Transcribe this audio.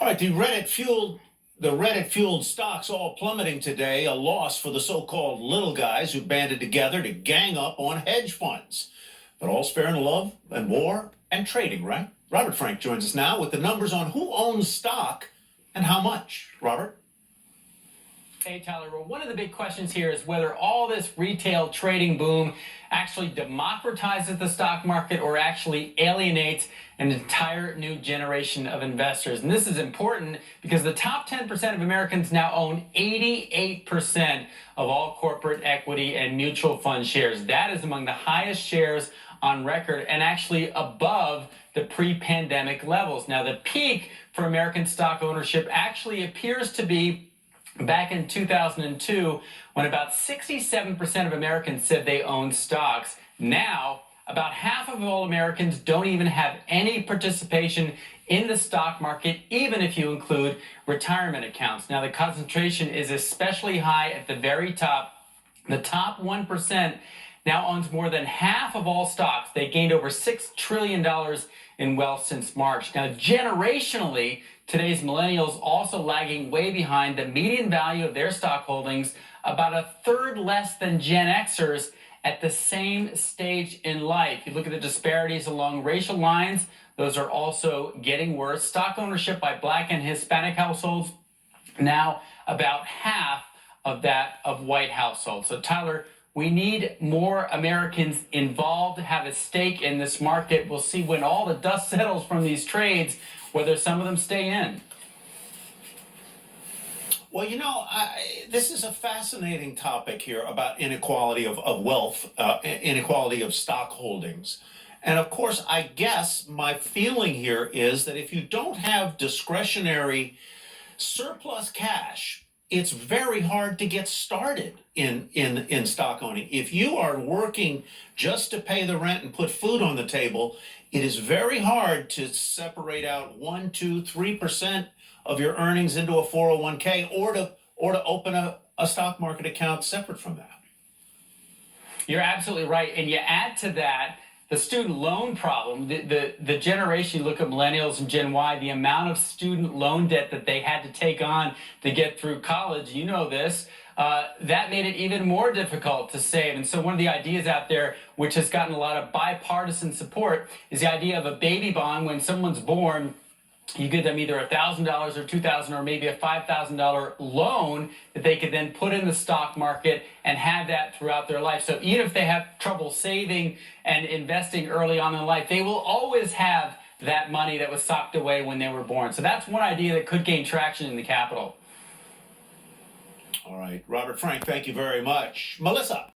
All right, the Reddit fueled stocks all plummeting today, a loss for the so-called little guys who banded together to gang up on hedge funds. But all's fair in love and war and trading, right? Robert Frank joins us now with the numbers on who owns stock and how much. Robert? Hey, Tyler. Well, one of the big questions here is whether all this retail trading boom actually democratizes the stock market or actually alienates an entire new generation of investors. And this is important because the top 10% of Americans now own 88% of all corporate equity and mutual fund shares. That is among the highest shares on record and actually above the pre-pandemic levels. Now, the peak for American stock ownership actually appears to be back in 2002, when about 67% of Americans said they owned stocks. Now, about half of all Americans don't even have any participation in the stock market, even if you include retirement accounts. Now, the concentration is especially high at the very top. The top 1% now owns more than half of all stocks. They gained over $6 trillion in wealth since March. Now, generationally, today's millennials also lagging way behind the median value of their stock holdings, about a third less than Gen Xers at the same stage in life. You look at the disparities along racial lines, those are also getting worse. Stock ownership by Black and Hispanic households, now about half of that of white households. So Tyler, we need more Americans involved, have a stake in this market. We'll see when all the dust settles from these trades, whether some of them stay in. Well, this is a fascinating topic here about inequality of wealth, inequality of stock holdings. And of course, I guess my feeling here is that if you don't have discretionary surplus cash, it's very hard to get started in stock owning. If you are working just to pay the rent and put food on the table, it is very hard to separate out 1, 2, 3% of your earnings into a 401k or to open a stock market account separate from that. You're absolutely right. And you add to that the student loan problem, the generation, you look at millennials and Gen Y, the amount of student loan debt that they had to take on to get through college, you know this, that made it even more difficult to save. And so one of the ideas out there, which has gotten a lot of bipartisan support, is the idea of a baby bond. When someone's born, you give them either $1,000 or $2,000 or maybe a $5,000 loan that they could then put in the stock market and have that throughout their life. So even if they have trouble saving and investing early on in life, they will always have that money that was socked away when they were born. So that's one idea that could gain traction in the Capitol. All right, Robert Frank, thank you very much. Melissa.